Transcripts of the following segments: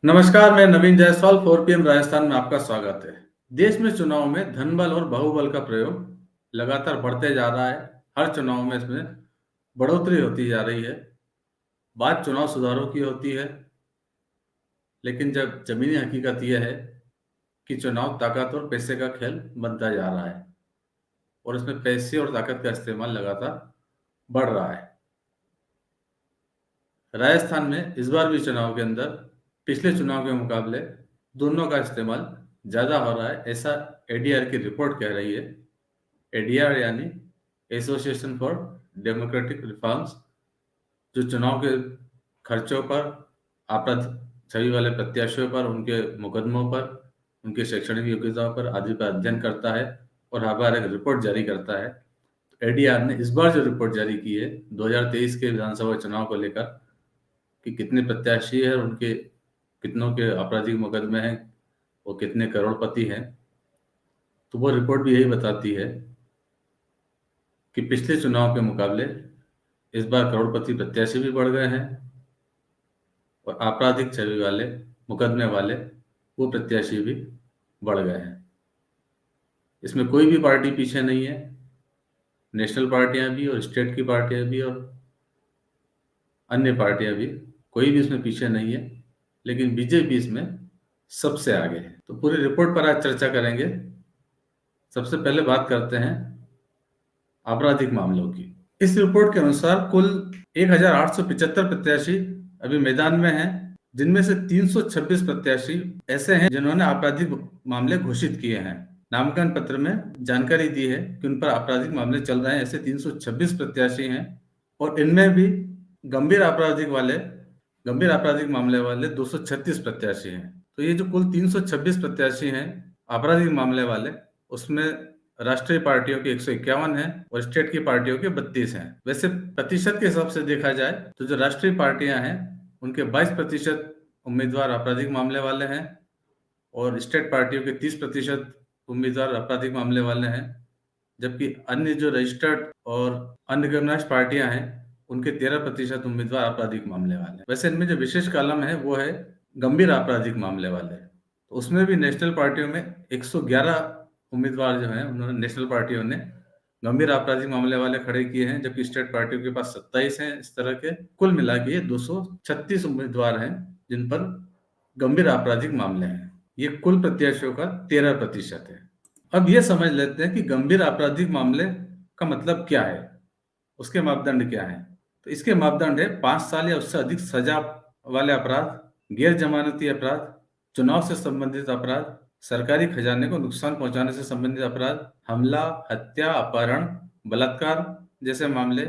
नमस्कार, मैं नवीन जायसवाल 4 PM राजस्थान में आपका स्वागत है। देश में चुनाव में धनबल और बाहुबल का प्रयोग लगातार बढ़ते जा रहा है। हर चुनाव में इसमें बढ़ोतरी होती जा रही है। बात चुनाव सुधारों की होती है, लेकिन जब जमीनी हकीकत यह है कि चुनाव ताकत और पैसे का खेल बनता जा रहा है और इसमें पैसे और ताकत का इस्तेमाल लगातार बढ़ रहा है। राजस्थान में इस बार भी चुनाव के अंदर पिछले चुनाव के मुकाबले दोनों का इस्तेमाल ज़्यादा हो रहा है, ऐसा एडीआर की रिपोर्ट कह रही है। एडीआर यानी एसोसिएशन फॉर डेमोक्रेटिक रिफॉर्म्स, जो चुनाव के खर्चों पर, आपराधिक छवि वाले प्रत्याशियों पर, उनके मुकदमों पर, उनके शैक्षणिक योग्यताओं पर आदि पर अध्ययन करता है और हर बार एक रिपोर्ट जारी करता है। एडीआर ने इस बार जो रिपोर्ट जारी की है 2023 के विधानसभा चुनाव को लेकर कि कितने प्रत्याशी हैं और उनके कितनों के आपराधिक मुकदमे हैं, वो कितने करोड़पति हैं, तो वो रिपोर्ट भी यही बताती है कि पिछले चुनाव के मुकाबले इस बार करोड़पति प्रत्याशी भी बढ़ गए हैं और आपराधिक छवि वाले, मुकदमे वाले वो प्रत्याशी भी बढ़ गए हैं। इसमें कोई भी पार्टी पीछे नहीं है, नेशनल पार्टियां भी और स्टेट की पार्टियां भी और अन्य पार्टियां भी, कोई भी इसमें पीछे नहीं है, लेकिन बीजेपी इसमें सबसे आगे है। तो पूरी रिपोर्ट पर आज चर्चा करेंगे। सबसे पहले बात करते हैं आपराधिक मामलों की। इस रिपोर्ट के अनुसार कुल 1875 प्रत्याशी अभी मैदान में हैं, जिनमें से 326 प्रत्याशी ऐसे हैं जिन्होंने आपराधिक मामले घोषित किए हैं। नामांकन पत्र में जानकारी दी है कि उन पर आपराधिक मामले चल रहे हैं, ऐसे 326 प्रत्याशी हैं और इनमें भी गंभीर आपराधिक मामले वाले 236 प्रत्याशी हैं। तो ये जो कुल 326 प्रत्याशी हैं आपराधिक मामले वाले, उसमें राष्ट्रीय पार्टियों के 151 हैं और स्टेट की पार्टियों के 32 हैं। वैसे प्रतिशत के हिसाब से देखा जाए तो जो राष्ट्रीय पार्टियां हैं उनके 22% उम्मीदवार आपराधिक मामले वाले हैं और स्टेट पार्टियों के 30% उम्मीदवार आपराधिक मामले वाले हैं, जबकि अन्य जो रजिस्टर्ड और अनरिकॉग्नाइज्ड पार्टियां हैं उनके 13% उम्मीदवार आपराधिक मामले वाले हैं। वैसे इनमें जो विशेष कॉलम है वो है गंभीर आपराधिक मामले वाले, तो उसमें भी नेशनल पार्टियों में 111 उम्मीदवार जो हैं उन्होंने, नेशनल पार्टियों ने गंभीर आपराधिक मामले वाले खड़े किए हैं, जबकि स्टेट पार्टियों के पास 27 हैं। इस तरह के कुल मिला के 236 उम्मीदवार हैं जिन पर गंभीर आपराधिक मामले हैं। ये कुल प्रत्याशियों का 13% है। अब ये समझ लेते हैं कि गंभीर आपराधिक मामले का मतलब क्या है, उसके मापदंड क्या है। तो इसके मापदंड है 5 साल या उससे अधिक सजा वाले अपराध, गैर जमानती अपराध, चुनाव से संबंधित अपराध, सरकारी खजाने को नुकसान पहुंचाने से संबंधित अपराध, हमला, हत्या, अपहरण, बलात्कार जैसे मामले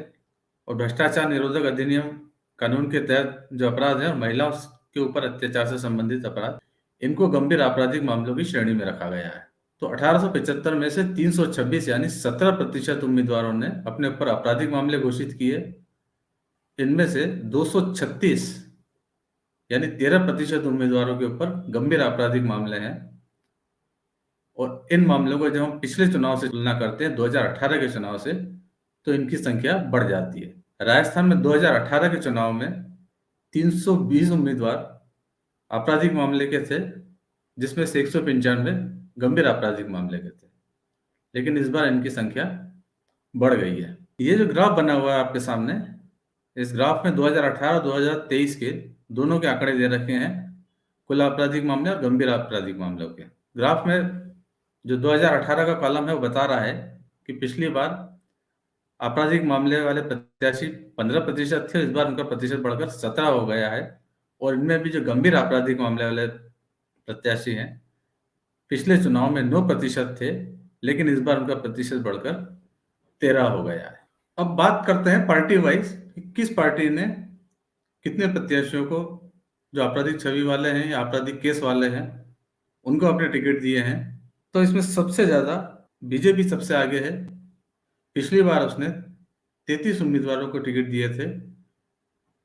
और भ्रष्टाचार निरोधक अधिनियम कानून के तहत जो अपराध है और महिलाओं के ऊपर अत्याचार से संबंधित अपराध, इनको गंभीर आपराधिक मामलों की श्रेणी में रखा गया है। तो 1875 में से 326 यानी 17% उम्मीदवारों ने अपने ऊपर आपराधिक मामले घोषित किए। इनमें से 236 यानी 13% उम्मीदवारों के ऊपर गंभीर आपराधिक मामले हैं और इन मामलों को जब हम पिछले चुनाव से तुलना करते हैं 2018 के चुनाव से, तो इनकी संख्या बढ़ जाती है। राजस्थान में 2018 के चुनाव में 320 उम्मीदवार आपराधिक मामले के थे, जिसमें से 195 गंभीर आपराधिक मामले के थे, लेकिन इस बार इनकी संख्या बढ़ गई है। ये जो ग्राफ बना हुआ है आपके सामने, इस ग्राफ में 2018 और 2023 के दोनों के आंकड़े दे रखे हैं, कुल आपराधिक मामले और गंभीर आपराधिक मामलों के। ग्राफ में जो 2018 का कॉलम है वो बता रहा है कि पिछली बार आपराधिक मामले वाले प्रत्याशी 15% थे, इस बार उनका प्रतिशत बढ़कर 17 हो गया है और इनमें भी जो गंभीर आपराधिक मामले वाले प्रत्याशी हैं, पिछले चुनाव में 9% थे, लेकिन इस बार उनका प्रतिशत बढ़कर 13 हो गया है। अब बात करते हैं पार्टी वाइज, किस पार्टी ने कितने प्रत्याशियों को जो आपराधिक छवि वाले हैं या आपराधिक केस वाले हैं उनको अपने टिकट दिए हैं। तो इसमें सबसे ज्यादा बीजेपी सबसे आगे है। पिछली बार उसने 33 उम्मीदवारों को टिकट दिए थे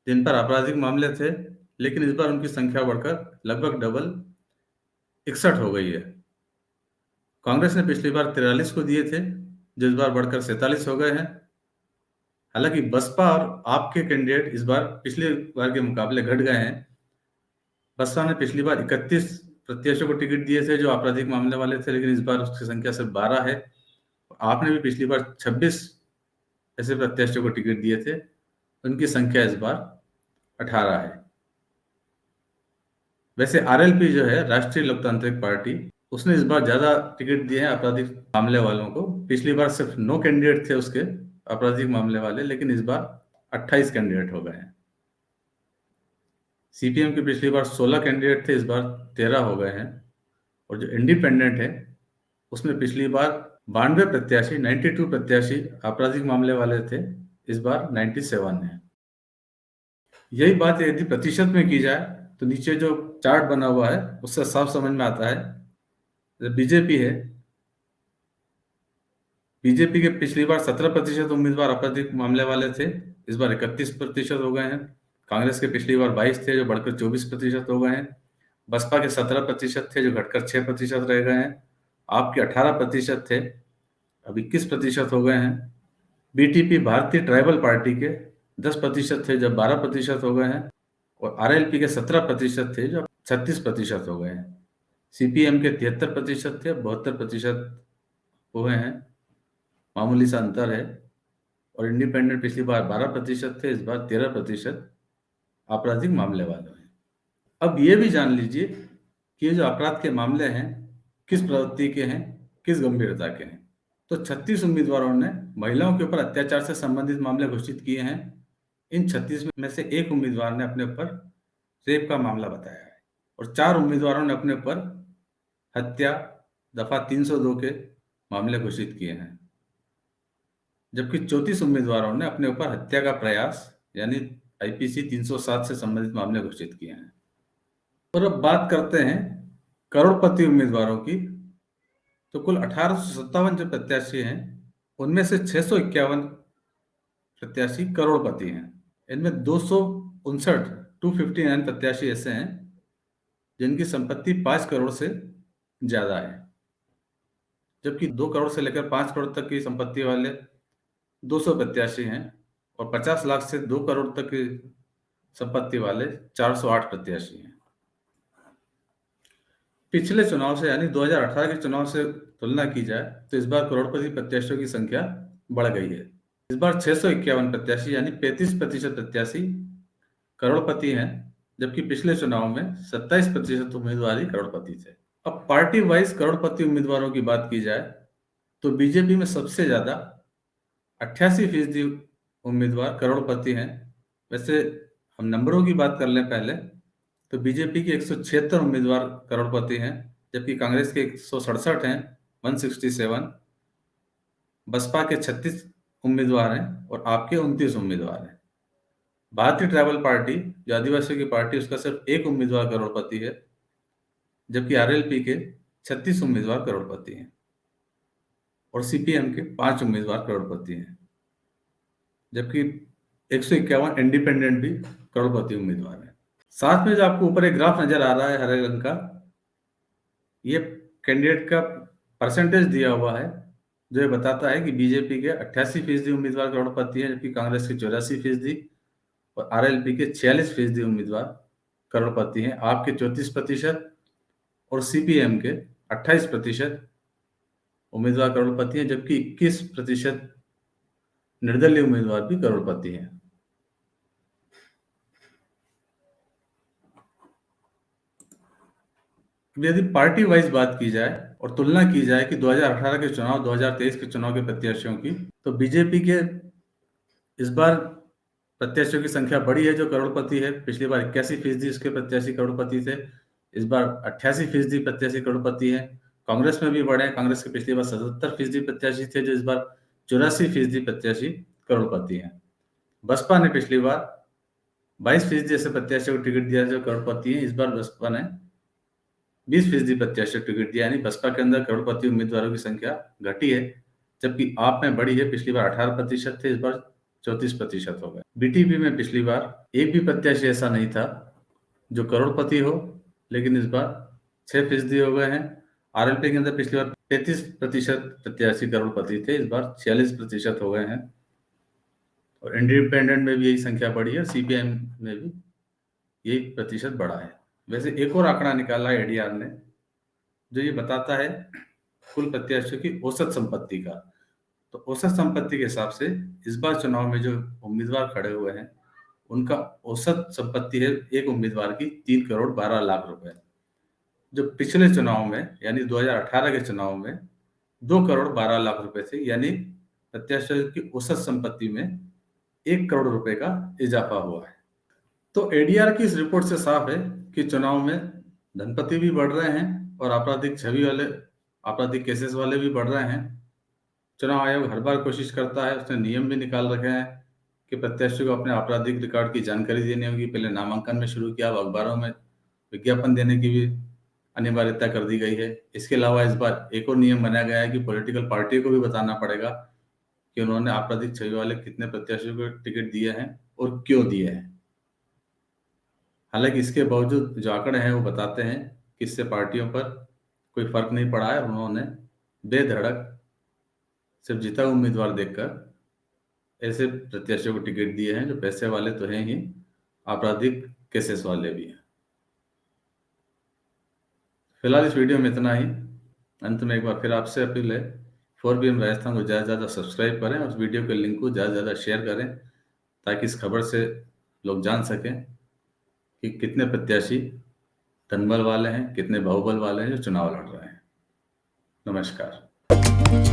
जिन पर आपराधिक मामले थे, लेकिन इस बार उनकी संख्या बढ़कर लगभग डबल 61 हो गई है। कांग्रेस ने पिछली बार 43 को दिए थे, जो इस बार बढ़कर 47 हो गए हैं। हालांकि बसपा और आप के कैंडिडेट इस बार पिछले बार के मुकाबले घट गए हैं। बसपा ने पिछली बार 31 प्रत्याशियों को टिकट दिए थे जो आपराधिक मामले वाले थे, लेकिन इस बार उसकी संख्या सिर्फ 12 है। आपने भी पिछली बार 26 ऐसे प्रत्याशियों को टिकट दिए थे, उनकी संख्या इस बार 18 है। वैसे आरएलपी जो है, राष्ट्रीय लोकतांत्रिक पार्टी, उसने इस बार ज्यादा टिकट दिए हैं आपराधिक मामले वालों को। पिछली बार सिर्फ 9 कैंडिडेट थे उसके आपराधिक मामले वाले, लेकिन इस बार 28 कैंडिडेट हो गए हैं। सीपीएम के पिछली बार 16 कैंडिडेट थे, इस बार 13 हो गए हैं। और जो इंडिपेंडेंट है, उसमें पिछली बार 92 प्रत्याशी 92 प्रत्याशी आपराधिक मामले वाले थे, इस बार 97 है। यही बात यदि प्रतिशत में की जाए तो नीचे जो चार्ट बना हुआ है उससे साफ समझ में आता है। बीजेपी है, बीजेपी के पिछली बार 17% उम्मीदवार आपराधिक मामले वाले थे, इस बार 31% हो गए हैं। कांग्रेस के पिछली बार 22 थे जो बढ़कर 24% हो गए हैं। बसपा के 17% थे जो घटकर 6% रह गए हैं। आपके 18% थे, अब 21% हो गए हैं। बीटीपी भारतीय ट्राइबल पार्टी के 10% थे जब 12% हो गए हैं। और आरएलपी के 17% थे जो 36% हो गए हैं। सीपीएम के 73% थे, 72% हुए हैं, मामूली सा अंतर है। और इंडिपेंडेंट पिछली बार 12% थे, इस बार 13% आपराधिक मामले वाले हैं। अब ये भी जान लीजिए कि ये जो अपराध के मामले हैं किस प्रवृत्ति के हैं, किस गंभीरता के हैं। तो 36 उम्मीदवारों ने महिलाओं के ऊपर अत्याचार से संबंधित मामले घोषित किए हैं। इन 36 में से एक उम्मीदवार ने अपने ऊपर रेप का मामला बताया है और 4 उम्मीदवारों ने अपने ऊपर हत्या दफा 302 के मामले घोषित किए हैं, जबकि 34 उम्मीदवारों ने अपने ऊपर हत्या का प्रयास यानी आईपीसी 307 से संबंधित मामले घोषित किए हैं। और अब बात करते हैं करोड़पति उम्मीदवारों की। तो कुल 1857 जो प्रत्याशी हैं, उनमें से 651 प्रत्याशी करोड़पति हैं। इनमें 259 प्रत्याशी ऐसे हैं जिनकी संपत्ति 5 करोड़ से ज्यादा है, जबकि 2 करोड़ से लेकर 5 करोड़ तक की संपत्ति वाले 200 प्रत्याशी हैं और 50 लाख से 2 करोड़ तक की संपत्ति वाले 408 प्रत्याशी हैं। पिछले चुनाव से यानी 2018 के चुनाव से तुलना की जाए तो इस बार करोड़पति प्रत्याशियों की संख्या बढ़ गई है। इस बार 651 प्रत्याशी यानी 35% प्रत्याशी करोड़पति हैं, जबकि पिछले चुनाव में 27% उम्मीदवार ही करोड़पति थे। अब पार्टी वाइज करोड़पति उम्मीदवारों की बात की जाए तो बीजेपी में सबसे ज्यादा 88% उम्मीदवार करोड़पति हैं। वैसे हम नंबरों की बात कर लें पहले, तो बीजेपी के 176 उम्मीदवार करोड़पति हैं, जबकि कांग्रेस के 167 हैं, 167। बसपा के 36 उम्मीदवार हैं और आपके 29 उम्मीदवार हैं। भारतीय ट्राइबल पार्टी जो आदिवासियों की पार्टी, उसका सिर्फ एक उम्मीदवार करोड़पति है, जबकि आरएलपी के 36 उम्मीदवार करोड़पति हैं और सीपीएम के 5 उम्मीदवार करोड़पति हैं, जबकि 151 इंडिपेंडेंट भी करोड़पति उम्मीदवार हैं। साथ में जो आपको ऊपर एक ग्राफ नजर आ रहा है हरे रंग का, ये कैंडिडेट का परसेंटेज दिया हुआ है जो ये बताता है कि बीजेपी के 88% उम्मीदवार करोड़पति हैं, जबकि कांग्रेस के 84% और आरएलपी के 46% उम्मीदवार करोड़पति हैं। आपके 34% और सीपीएम के 28% उम्मीदवार करोड़पति हैं, जबकि 21% निर्दलीय उम्मीदवार भी करोड़पति हैं। यदि पार्टी वाइज बात की जाए और तुलना की जाए कि 2018 के चुनाव 2023 के चुनाव के प्रत्याशियों की, तो बीजेपी के इस बार प्रत्याशियों की संख्या बढ़ी है जो करोड़पति है। पिछली बार 81% उसके प्रत्याशी करोड़पति थे, इस बार 88% प्रत्याशी करोड़पति है। कांग्रेस में भी बढ़े, कांग्रेस के पिछली बार 77% प्रत्याशी थे जो इस बार 84% प्रत्याशी करोड़पति हैं। बसपा ने पिछली बार 22% जैसे प्रत्याशियों को टिकट दिया जो करोड़पति है, इस बार बसपा ने 20% प्रत्याशी टिकट दिया, यानी बसपा के अंदर करोड़पति उम्मीदवारों की संख्या घटी है, जबकि आप में बढ़ी है। पिछली बार 18% थे, इस बार 34% हो गए। बीटीपी में पिछली बार एक भी प्रत्याशी ऐसा नहीं था जो करोड़पति हो, लेकिन इस बार 6% हो गए हैं। आरएलपी के अंदर पिछली बार 33% प्रत्याशी करोड़पति थे, इस बार 46% हो गए हैं। और इंडिपेंडेंट में भी यही संख्या बढ़ी है, सीपीएम में भी यही प्रतिशत बढ़ा है। वैसे एक और आंकड़ा निकाला है एडीआर ने, जो ये बताता है कुल प्रत्याशियों की औसत संपत्ति का। तो औसत संपत्ति के हिसाब से इस बार चुनाव में जो उम्मीदवार खड़े हुए हैं, उनका औसत संपत्ति है एक उम्मीदवार की 3 करोड़ 12 लाख रुपए, जो पिछले चुनाव में यानी 2018 के चुनाव में 2 करोड़ 12 लाख रुपए थे। यानी प्रत्याशियों की औसत संपत्ति में 1 करोड़ रुपए का इजाफा हुआ है। तो एडीआर की इस रिपोर्ट से साफ है कि चुनाव में धनपति भी बढ़ रहे हैं और आपराधिक छवि वाले, आपराधिक केसेस वाले भी बढ़ रहे हैं। चुनाव आयोग हर बार कोशिश करता है, उसने नियम भी निकाल रखे हैं कि प्रत्याशियों को अपने आपराधिक रिकॉर्ड की जानकारी देनी होगी। पहले नामांकन में शुरू किया, अब अखबारों में विज्ञापन देने की भी अनिवार्यता कर दी गई है। इसके अलावा इस बार एक और नियम बनाया गया है कि पॉलिटिकल पार्टियों को भी बताना पड़ेगा कि उन्होंने आपराधिक छवि वाले कितने प्रत्याशियों को टिकट दिए हैं और क्यों दिए हैं। हालांकि इसके बावजूद जो आंकड़े हैं वो बताते हैं कि इससे पार्टियों पर कोई फर्क नहीं पड़ा है। उन्होंने बेधड़क सिर्फ जीता हुआ उम्मीदवार देखकर ऐसे प्रत्याशियों को टिकट दिए हैं जो पैसे वाले तो हैं ही, आपराधिक केसेस वाले भी हैं। फिलहाल इस वीडियो में इतना ही। अंत में एक बार फिर आपसे अपील है, 4PM राजस्थान को ज़्यादा से ज़्यादा सब्सक्राइब करें और उस वीडियो के लिंक को ज़्यादा से ज़्यादा शेयर करें, ताकि इस खबर से लोग जान सकें कि कितने प्रत्याशी धनबल वाले हैं, कितने बाहुबल वाले हैं जो चुनाव लड़ रहे हैं। नमस्कार।